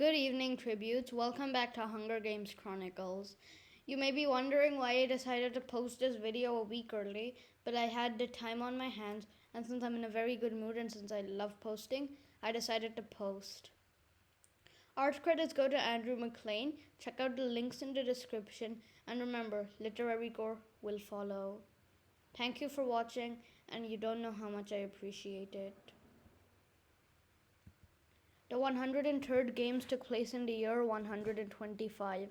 Good evening, tributes. Welcome back to Hunger Games Chronicles. You may be wondering why I decided to post this video a week early, but I had the time on my hands, and since I'm in a very good mood and since I love posting, I decided to post. Art credits go to Andrew McLean. Check out the links in the description, and remember, literary gore will follow. Thank you for watching, and you don't know how much I appreciate it. The 103rd Games took place in the year 125.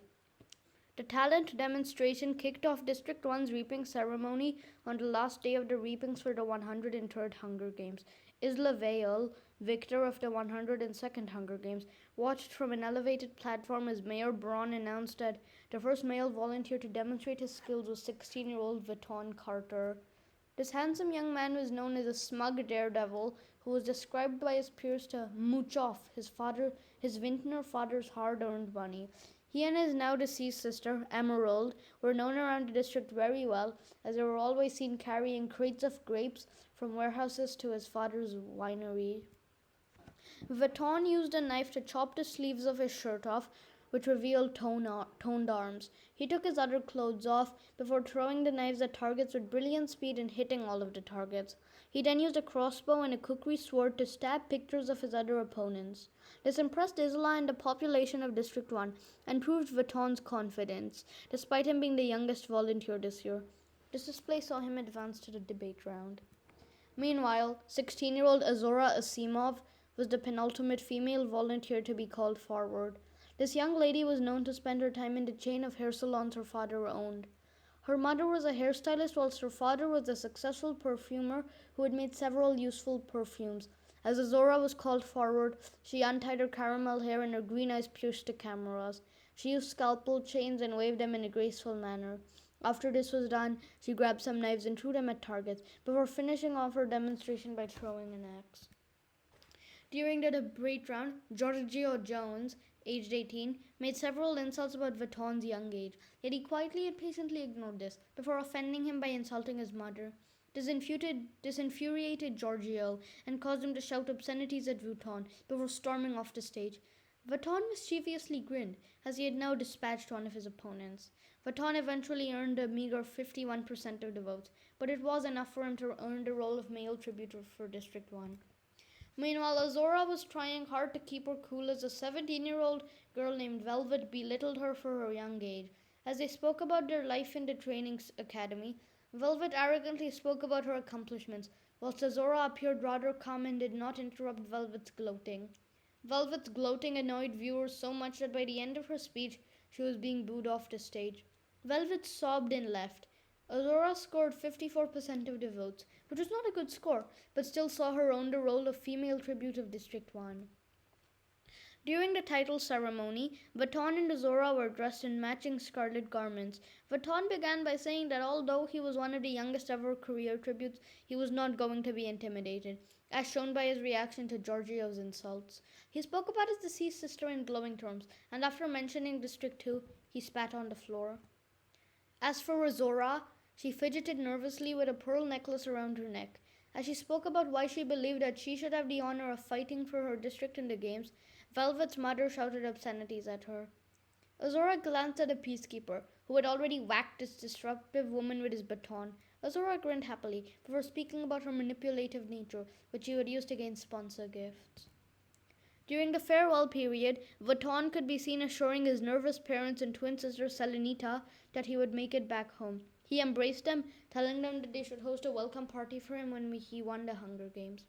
The talent demonstration kicked off District 1's reaping ceremony on the last day of the reapings for the 103rd Hunger Games. Isla Vale, victor of the 102nd Hunger Games, watched from an elevated platform as Mayor Braun announced that the first male volunteer to demonstrate his skills was 16-year-old Vaton Carter. This handsome young man was known as a smug daredevil who was described by his peers to mooch off his vintner father's hard-earned money. He and his now deceased sister, Emerald, were known around the district very well, as they were always seen carrying crates of grapes from warehouses to his father's winery. Vaton used a knife to chop the sleeves of his shirt off, which revealed toned arms. He took his other clothes off before throwing the knives at targets with brilliant speed and hitting all of the targets. He then used a crossbow and a kukri sword to stab pictures of his other opponents. This impressed Isla and the population of District 1 and proved Vaton's confidence, despite him being the youngest volunteer this year. This display saw him advance to the debate round. Meanwhile, 16-year-old Azora Asimov was the penultimate female volunteer to be called forward. This young lady was known to spend her time in the chain of hair salons her father owned. Her mother was a hairstylist, whilst her father was a successful perfumer who had made several useful perfumes. As Azora was called forward, she untied her caramel hair and her green eyes pierced the cameras. She used scalpel chains and waved them in a graceful manner. After this was done, she grabbed some knives and threw them at targets, before finishing off her demonstration by throwing an axe. During the debate round, Giorgio Jones, aged 18, made several insults about Vaton's young age, yet he quietly and patiently ignored this, before offending him by insulting his mother. This infuriated Giorgio and caused him to shout obscenities at Vaton before storming off the stage. Vaton mischievously grinned, as he had now dispatched one of his opponents. Vaton eventually earned a meager 51% of the votes, but it was enough for him to earn the role of male tributor for District 1. Meanwhile, Azora was trying hard to keep her cool as a 17-year-old girl named Velvet belittled her for her young age. As they spoke about their life in the training academy, Velvet arrogantly spoke about her accomplishments, whilst Azora appeared rather calm and did not interrupt Velvet's gloating. Velvet's gloating annoyed viewers so much that by the end of her speech, she was being booed off the stage. Velvet sobbed and left. Azora scored 54% of the votes, which was not a good score, but still saw her own the role of female tribute of District 1. During the title ceremony, Vaton and Azora were dressed in matching scarlet garments. Vaton began by saying that although he was one of the youngest ever career tributes, he was not going to be intimidated, as shown by his reaction to Giorgio's insults. He spoke about his deceased sister in glowing terms, and after mentioning District 2, he spat on the floor. As for Azora, she fidgeted nervously with a pearl necklace around her neck. As she spoke about why she believed that she should have the honor of fighting for her district in the games, Velvet's mother shouted obscenities at her. Azora glanced at a peacekeeper, who had already whacked this disruptive woman with his baton. Azora grinned happily, before speaking about her manipulative nature, which she would use to gain sponsor gifts. During the farewell period, Vaton could be seen assuring his nervous parents and twin sister Selenita that he would make it back home. He embraced them, telling them that they should host a welcome party for him when he won the Hunger Games.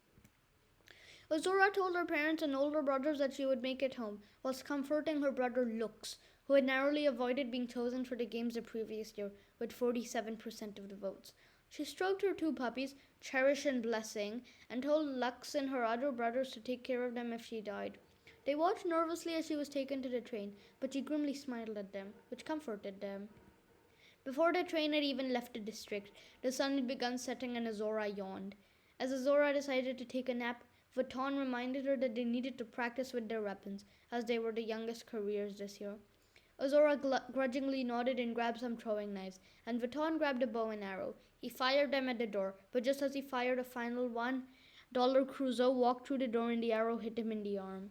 Azora told her parents and older brothers that she would make it home, whilst comforting her brother Lux, who had narrowly avoided being chosen for the games the previous year, with 47% of the votes. She stroked her two puppies, Cherish and Blessing, and told Lux and her other brothers to take care of them if she died. They watched nervously as she was taken to the train, but she grimly smiled at them, which comforted them. Before the train had even left the district, the sun had begun setting and Azora yawned. As Azora decided to take a nap, Vaton reminded her that they needed to practice with their weapons, as they were the youngest careers this year. Azora grudgingly nodded and grabbed some throwing knives, and Vaton grabbed a bow and arrow. He fired them at the door, but just as he fired a final one, Dollar Crusoe walked through the door and the arrow hit him in the arm.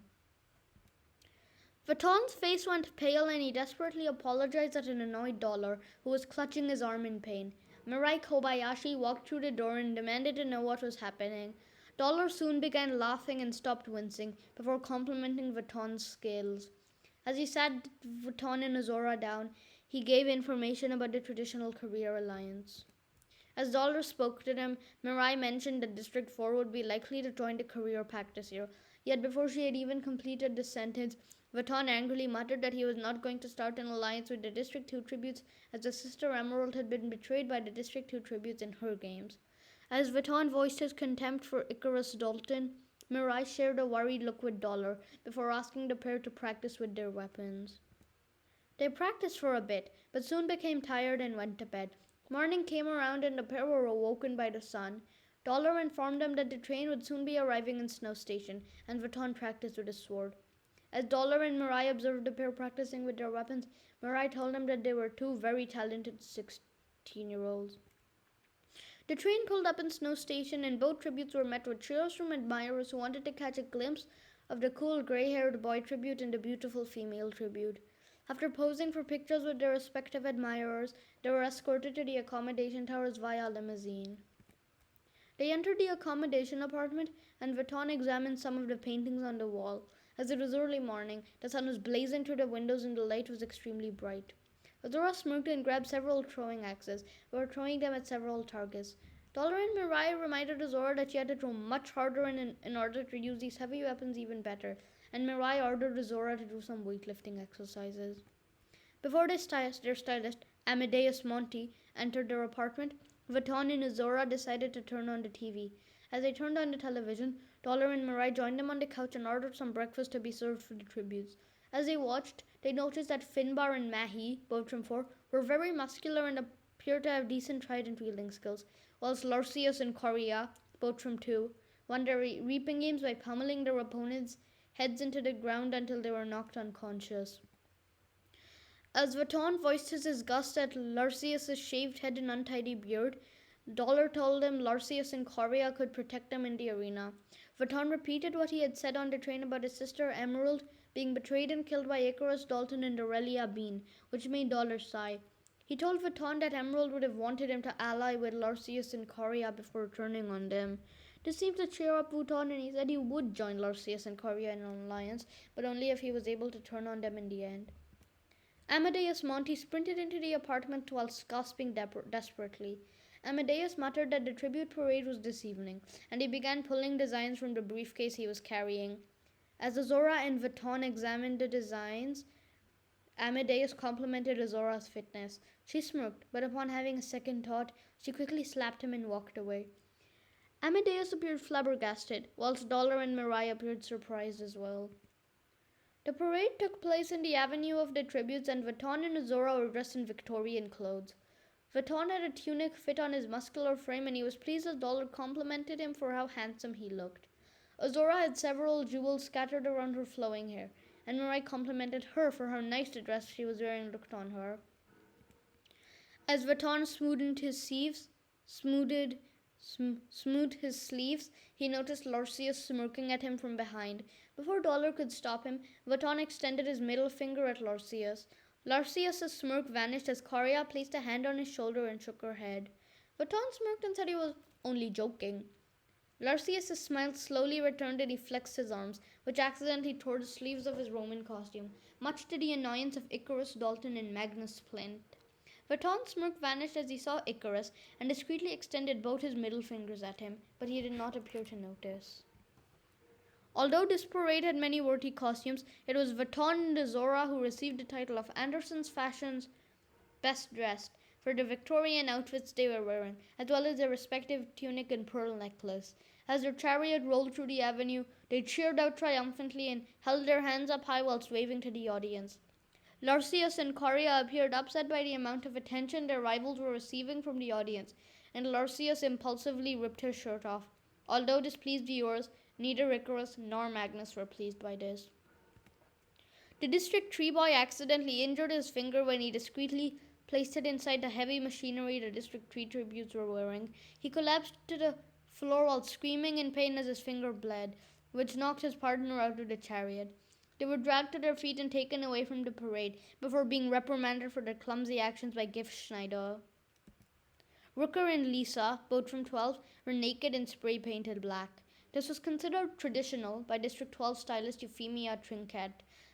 Vaton's face went pale and he desperately apologized at an annoyed Dollar, who was clutching his arm in pain. Mirai Kobayashi walked through the door and demanded to know what was happening. Dollar soon began laughing and stopped wincing before complimenting Vaton's skills. As he sat Vaton and Azora down, he gave information about the traditional career alliance. As Dollar spoke to them, Mirai mentioned that District 4 would be likely to join the career pact this year. Yet before she had even completed this sentence, Vaton angrily muttered that he was not going to start an alliance with the District 2 tributes, as the sister Emerald had been betrayed by the District 2 tributes in her games. As Vaton voiced his contempt for Icarus Dalton, Mirai shared a worried look with Dollar before asking the pair to practice with their weapons. They practiced for a bit, but soon became tired and went to bed. Morning came around and the pair were awoken by the sun. Dollar informed them that the train would soon be arriving in Snow Station, and Vaton practiced with his sword. As Dollar and Mirai observed the pair practicing with their weapons, Mirai told them that they were two very talented 16-year-olds. The train pulled up in Snow Station, and both tributes were met with cheers from admirers who wanted to catch a glimpse of the cool gray-haired boy tribute and the beautiful female tribute. After posing for pictures with their respective admirers, they were escorted to the accommodation towers via limousine. They entered the accommodation apartment, and Vaton examined some of the paintings on the wall. As it was early morning, the sun was blazing through the windows and the light was extremely bright. Azora smirked and grabbed several throwing axes, before throwing them at several targets. Dollar and Mirai reminded Azora that she had to throw much harder in order to use these heavy weapons even better, and Mirai ordered Azora to do some weightlifting exercises. Before their stylist, Amadeus Monty, entered their apartment, Vaton and Azora decided to turn on the TV. As they turned on the television, Dollar and Mirai joined them on the couch and ordered some breakfast to be served for the tributes. As they watched, they noticed that Finbar and Mahi, both from 4, were very muscular and appeared to have decent trident wielding skills, whilst Larcius and Coria, both from 2, won their reaping games by pummeling their opponents' heads into the ground until they were knocked unconscious. As Vaton voiced his disgust at Larcius' shaved head and untidy beard, Dollar told him Larcius and Coria could protect them in the arena. Vaton repeated what he had said on the train about his sister Emerald being betrayed and killed by Icarus Dalton and Aurelia Bean, which made Dollar sigh. He told Vaton that Emerald would have wanted him to ally with Larcius and Coria before turning on them. This seemed to cheer up Vaton, and he said he would join Larcius and Coria in an alliance, but only if he was able to turn on them in the end. Amadeus Monty sprinted into the apartment whilst gasping desperately. Amadeus muttered that the tribute parade was this evening, and he began pulling designs from the briefcase he was carrying. As Azora and Vaton examined the designs, Amadeus complimented Azora's fitness. She smirked, but upon having a second thought, she quickly slapped him and walked away. Amadeus appeared flabbergasted, whilst Dollar and Mirai appeared surprised as well. The parade took place in the Avenue of the Tributes, and Vaton and Azora were dressed in Victorian clothes. Vaton had a tunic fit on his muscular frame, and he was pleased as Dollar complimented him for how handsome he looked. Azora had several jewels scattered around her flowing hair, and Mirai complimented her for how nice the dress she was wearing looked on her. As Vaton smoothed his sleeves, he noticed Larcius smirking at him from behind. Before Dollar could stop him, Vaton extended his middle finger at Larcius. Larcius' smirk vanished as Coria placed a hand on his shoulder and shook her head. Vaton smirked and said he was only joking. Larcius' smile slowly returned and he flexed his arms, which accidentally tore the sleeves of his Roman costume, much to the annoyance of Icarus Dalton and Magnus Splint. Vaton's smirk vanished as he saw Icarus and discreetly extended both his middle fingers at him, but he did not appear to notice. Although this parade had many worthy costumes, it was Vaton and Azora who received the title of Anderson's Fashion's Best Dressed for the Victorian outfits they were wearing, as well as their respective tunic and pearl necklace. As their chariot rolled through the avenue, they cheered out triumphantly and held their hands up high whilst waving to the audience. Larcius and Coria appeared upset by the amount of attention their rivals were receiving from the audience, and Larcius impulsively ripped his shirt off. Although this pleased viewers, neither Icarus nor Magnus were pleased by this. The District 3 boy accidentally injured his finger when he discreetly placed it inside the heavy machinery the District 3 tributes were wearing. He collapsed to the floor while screaming in pain as his finger bled, which knocked his partner out of the chariot. They were dragged to their feet and taken away from the parade before being reprimanded for their clumsy actions by Gift Schneider. Rooker and Lisa, both from 12, were naked and spray painted black. This was considered traditional by District 12 stylist Euphemia Trinket,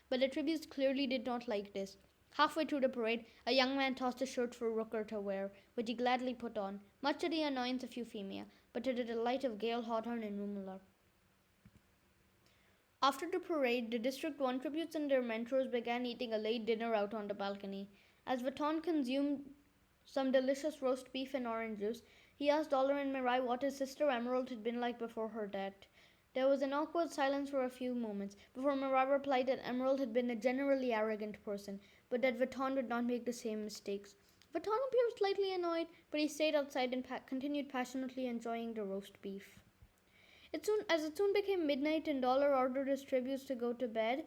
but the tributes clearly did not like this. Halfway through the parade, a young man tossed a shirt for Rooker to wear, which he gladly put on, much to the annoyance of Euphemia, but to the delight of Gail Hawthorne and Rumula. After the parade, the District 1 tributes and their mentors began eating a late dinner out on the balcony. As Vuitton consumed some delicious roast beef and orange juice, he asked Dollar and Mirai what his sister Emerald had been like before her death. There was an awkward silence for a few moments before Mirai replied that Emerald had been a generally arrogant person, but that Vuitton would not make the same mistakes. Vuitton appeared slightly annoyed, but he stayed outside and continued passionately enjoying the roast beef. As it soon became midnight and Dollar ordered his tributes to go to bed,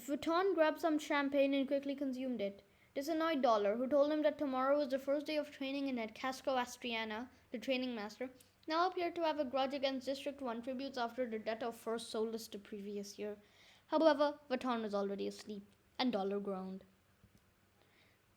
Vuitton grabbed some champagne and quickly consumed it. This annoyed Dollar, who told him that tomorrow was the first day of training and that Casco Astriana, the training master, now appeared to have a grudge against District 1 tributes after the death of First Solus the previous year. However, Vuitton was already asleep, and Dollar groaned.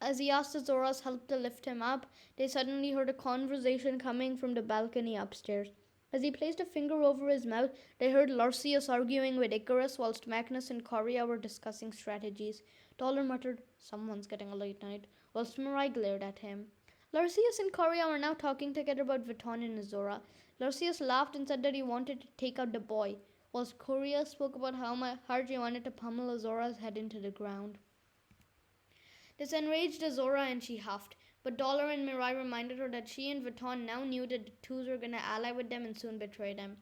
As he asked Azora's help to lift him up, they suddenly heard a conversation coming from the balcony upstairs. As he placed a finger over his mouth, they heard Larcius arguing with Icarus whilst Magnus and Coria were discussing strategies. Dollar muttered, "Someone's getting a late night," whilst Mirai glared at him. Larcius and Coria were now talking together about Vuitton and Azora. Larcius laughed and said that he wanted to take out the boy, whilst Coria spoke about how hard he wanted to pummel Azora's head into the ground. This enraged Azora and she huffed, but Dollar and Mirai reminded her that she and Vuitton now knew that the twos were going to ally with them and soon betray them.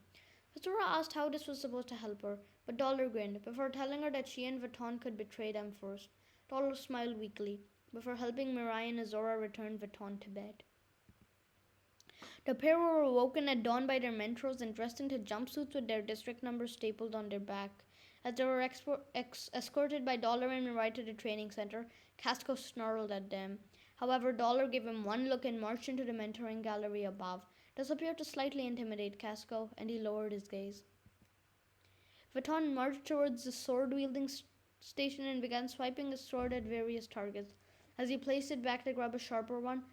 Azora asked how this was supposed to help her, but Dollar grinned before telling her that she and Vuitton could betray them first. Dollar smiled weakly before helping Mirai and Azora return Vuitton to bed. The pair were awoken at dawn by their mentors and dressed into jumpsuits with their district numbers stapled on their back. As they were escorted by Dollar and Mirai to the training center, Casco snarled at them. However, Dollar gave him one look and marched into the mentoring gallery above. This appeared to slightly intimidate Casco, and he lowered his gaze. Vuitton marched towards the sword-wielding station and began swiping his sword at various targets. As he placed it back to grab a sharper one,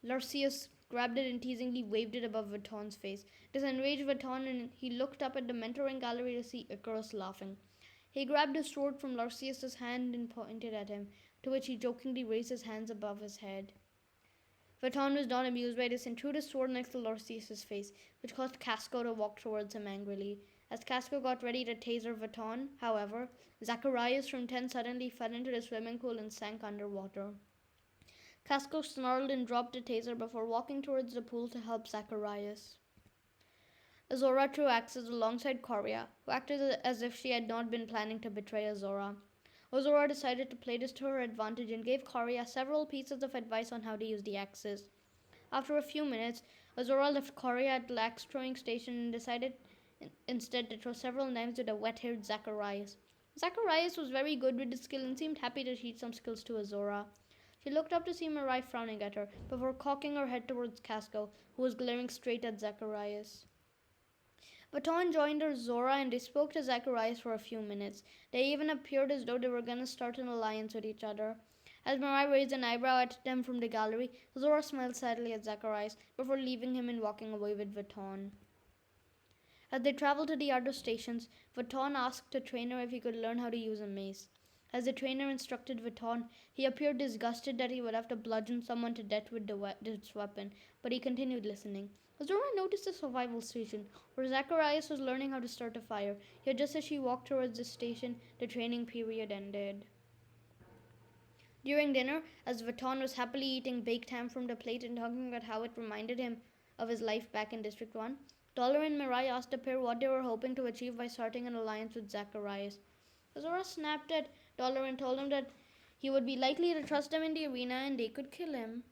Larcius grabbed it and teasingly waved it above Vuitton's face. This enraged Vuitton, and he looked up at the mentoring gallery to see Icarus laughing. He grabbed his sword from Larcius's hand and pointed at him, to which he jokingly raised his hands above his head. Vuitton was not amused by this and threw his sword next to Larcius's face, which caused Casco to walk towards him angrily. As Casco got ready to taser Vuitton, however, Zacharias from 10 suddenly fell into the swimming pool and sank underwater. Casco snarled and dropped the taser before walking towards the pool to help Zacharias. Azora threw axes alongside Coria, who acted as if she had not been planning to betray Azora. Azora decided to play this to her advantage and gave Coria several pieces of advice on how to use the axes. After a few minutes, Azora left Coria at the axe throwing station and decided instead to throw several knives at a wet-haired Zacharias. Zacharias was very good with his skill and seemed happy to teach some skills to Azora. She looked up to see Mirai frowning at her, before cocking her head towards Casco, who was glaring straight at Zacharias. Vuitton joined Azora and they spoke to Zacharias for a few minutes. They even appeared as though they were going to start an alliance with each other. As Mirai raised an eyebrow at them from the gallery, Azora smiled sadly at Zacharias before leaving him and walking away with Vuitton. As they traveled to the other stations, Vuitton asked the trainer if he could learn how to use a mace. As the trainer instructed Vuitton, he appeared disgusted that he would have to bludgeon someone to death with this weapon, but he continued listening. Azora noticed a survival station, where Zacharias was learning how to start a fire, yet just as she walked towards the station, the training period ended. During dinner, as Vuitton was happily eating baked ham from the plate and talking about how it reminded him of his life back in District 1, Dollar and Mirai asked the pair what they were hoping to achieve by starting an alliance with Zacharias. Azora snapped at Dollar and told him that he would be likely to trust them in the arena and they could kill him.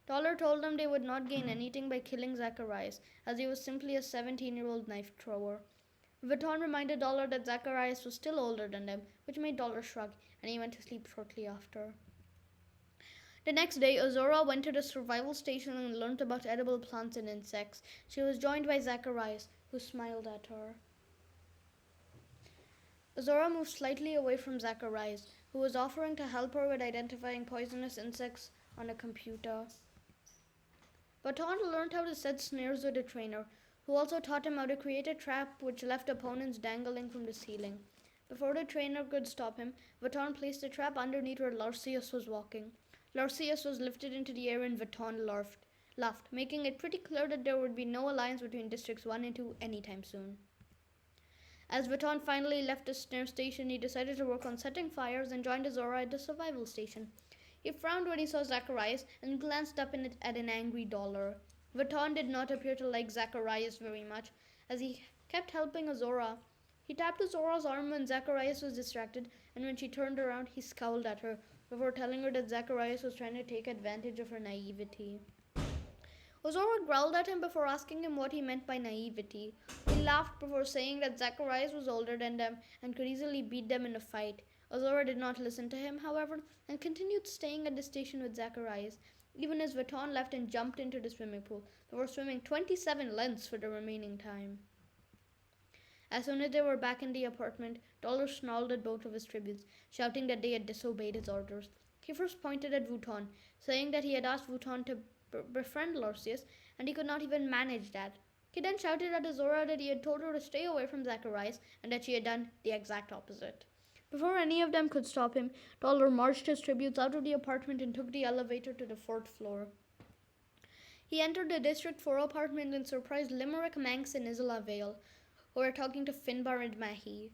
Dollar told them they would not gain anything by killing Zacharias, as he was simply a 17-year-old knife thrower. Vuitton reminded Dollar that Zacharias was still older than them, which made Dollar shrug, and he went to sleep shortly after. The next day, Azora went to the survival station and learned about edible plants and insects. She was joined by Zacharias, who smiled at her. Azora moved slightly away from Zacharias, who was offering to help her with identifying poisonous insects on a computer. Baton learned how to set snares with a trainer, who also taught him how to create a trap which left opponents dangling from the ceiling. Before the trainer could stop him, Baton placed the trap underneath where Larcius was walking. Larcius was lifted into the air and Baton laughed, making it pretty clear that there would be no alliance between Districts 1 and 2 anytime soon. As Baton finally left the snare station, he decided to work on setting fires and joined Azora at the survival station. He frowned when he saw Zacharias and glanced up at an angry dollar. Vaton did not appear to like Zacharias very much, as he kept helping Azora. He tapped Azora's arm when Zacharias was distracted, and when she turned around, he scowled at her, before telling her that Zacharias was trying to take advantage of her naivety. Azora growled at him before asking him what he meant by naivety. He laughed before saying that Zacharias was older than them and could easily beat them in a fight. Azora did not listen to him, however, and continued staying at the station with Zacharias, even as Vaton left and jumped into the swimming pool, before swimming 27 lengths for the remaining time. As soon as they were back in the apartment, Dollar snarled at both of his tributes, shouting that they had disobeyed his orders. He first pointed at Vuitton, saying that he had asked Vuitton to befriend Larcius, and he could not even manage that. He then shouted at Azora that he had told her to stay away from Zacharias, and that she had done the exact opposite. Before any of them could stop him, Dollar marched his tributes out of the apartment and took the elevator to the 4th floor. He entered the District 4 apartment and surprised Limerick, Manx, and Isla Vale, who were talking to Finbar and Mahi.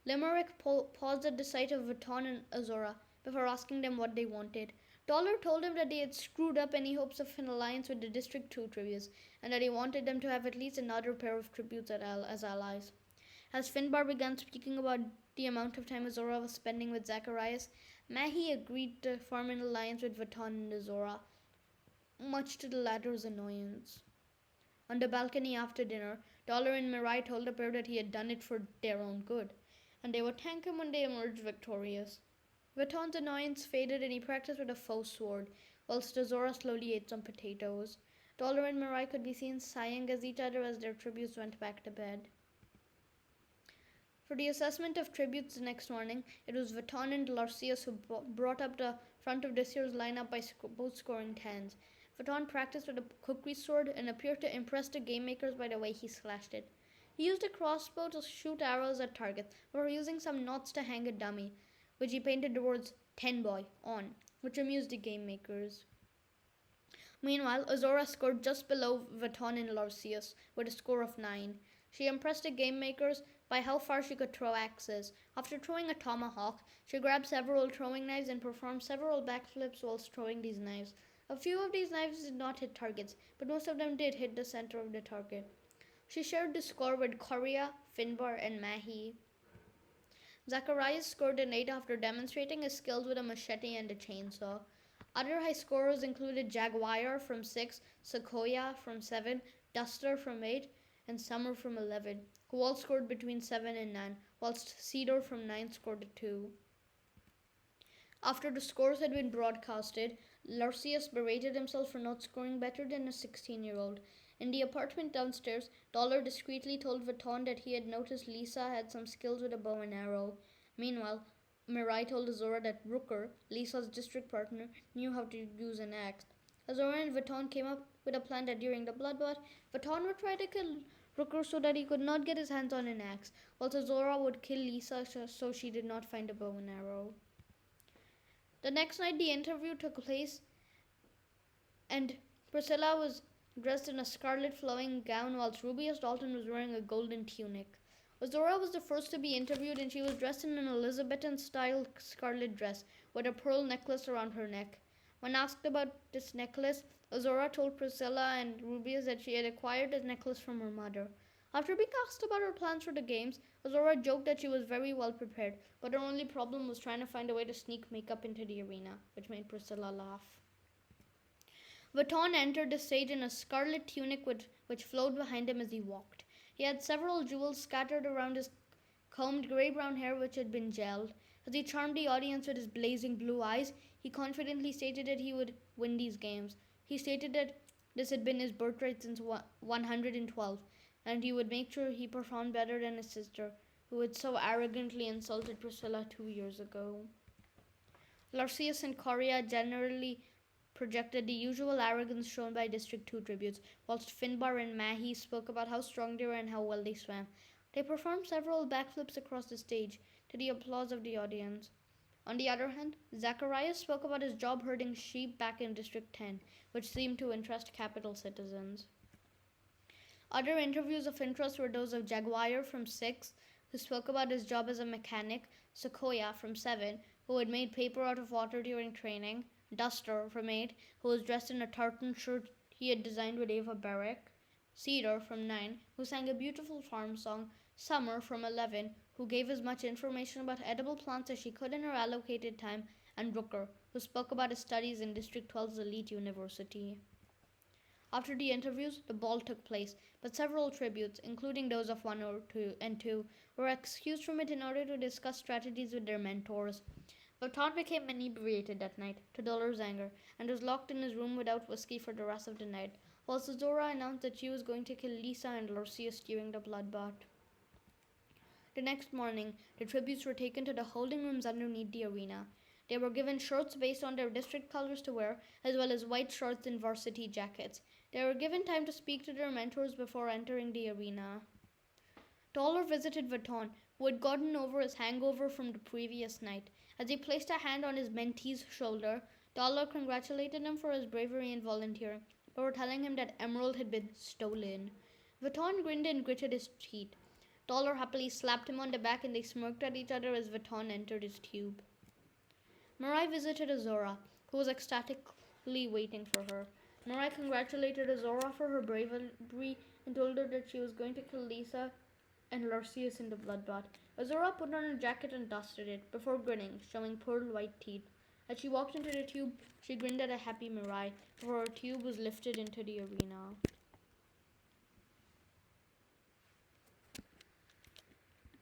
Limerick paused at the sight of Vaton and Azora before asking them what they wanted. Dollar told him that they had screwed up any hopes of an alliance with the District 2 tributes, and that he wanted them to have at least another pair of tributes as allies. As Finbar began speaking about the amount of time Azora was spending with Zacharias, Mahi agreed to form an alliance with Vaton and Azora, much to the latter's annoyance. On the balcony after dinner, Dollar and Mirai told the pair that he had done it for their own good, and they would thank him when they emerged victorious. Vaton's annoyance faded and he practiced with a faux sword, whilst Azora slowly ate some potatoes. Dollar and Mirai could be seen sighing as each other as their tributes went back to bed. For the assessment of tributes the next morning, it was Vaton and Larcius who brought up the front of this year's lineup by both scoring 10s. Vaton practiced with a kukri sword and appeared to impress the game makers by the way he slashed it. He used a crossbow to shoot arrows at targets, before using some knots to hang a dummy, which he painted the words 10 boy on, which amused the game makers. Meanwhile, Azora scored just below Vaton and Larcius with a score of 9. She impressed the game makers by how far she could throw axes. After throwing a tomahawk, she grabbed several throwing knives and performed several backflips whilst throwing these knives. A few of these knives did not hit targets, but most of them did hit the center of the target. She shared the score with Korea, Finbar, and Mahi. Zacharias scored an 8 after demonstrating his skills with a machete and a chainsaw. Other high scorers included Jaguar from 6, Sequoia from 7, Duster from 8, and Summer from 11, who all scored between 7 and 9, whilst Cedar from 9 scored a 2. After the scores had been broadcasted, Larcius berated himself for not scoring better than a 16-year-old. In the apartment downstairs, Dollar discreetly told Vaton that he had noticed Lisa had some skills with a bow and arrow. Meanwhile, Mirai told Azora that Rooker, Lisa's district partner, knew how to use an axe. Azora and Vaton came up with a plan that during the bloodbath, Vaton would try to kill Rooker so that he could not get his hands on an axe, whilst Azora would kill Lisa so she did not find a bow and arrow. The next night the interview took place, and Priscilla was dressed in a scarlet flowing gown whilst Rubius Dalton was wearing a golden tunic. Azora was the first to be interviewed, and she was dressed in an Elizabethan-style scarlet dress with a pearl necklace around her neck. When asked about this necklace, Azora told Priscilla and Rubius that she had acquired this necklace from her mother. After being asked about her plans for the games, Azora joked that she was very well prepared, but her only problem was trying to find a way to sneak makeup into the arena, which made Priscilla laugh. Vaton entered the stage in a scarlet tunic which flowed behind him as he walked. He had several jewels scattered around his combed grey-brown hair which had been gelled. As he charmed the audience with his blazing blue eyes, he confidently stated that he would win these games. He stated that this had been his birthright since 112, and he would make sure he performed better than his sister, who had so arrogantly insulted Priscilla 2 years ago. Larcius and Coria generally projected the usual arrogance shown by District 2 tributes, whilst Finbar and Mahi spoke about how strong they were and how well they swam. They performed several backflips across the stage, to the applause of the audience. On the other hand, Zacharias spoke about his job herding sheep back in District 10, which seemed to interest capital citizens. Other interviews of interest were those of Jaguar from 6, who spoke about his job as a mechanic, Sequoia from 7, who had made paper out of water during training, Duster from 8, who was dressed in a tartan shirt he had designed with Ava Barrick, Cedar from 9, who sang a beautiful farm song, Summer from 11, who gave as much information about edible plants as she could in her allocated time, and Rooker, who spoke about his studies in District 12's elite university. After the interviews, the ball took place, but several tributes, including those of 1 or 2, were excused from it in order to discuss strategies with their mentors. Votan became inebriated that night, to Dollar's anger, and was locked in his room without whiskey for the rest of the night, whilst Zora announced that she was going to kill Lisa and Larcius during the bloodbath. The next morning, the tributes were taken to the holding rooms underneath the arena. They were given shirts based on their district colors to wear, as well as white shirts and varsity jackets. They were given time to speak to their mentors before entering the arena. Dollar visited Vuitton, who had gotten over his hangover from the previous night. As he placed a hand on his mentee's shoulder, Dollar congratulated him for his bravery in volunteering, before telling him that Emerald had been stolen. Vuitton grinned and gritted his teeth. Dollar happily slapped him on the back and they smirked at each other as Vuitton entered his tube. Mirai visited Azora, who was ecstatically waiting for her. Mirai congratulated Azora for her bravery and told her that she was going to kill Lisa and Larcius in the bloodbath. Azora put on her jacket and dusted it, before grinning, showing pearl white teeth. As she walked into the tube, she grinned at a happy Mirai, before her tube was lifted into the arena.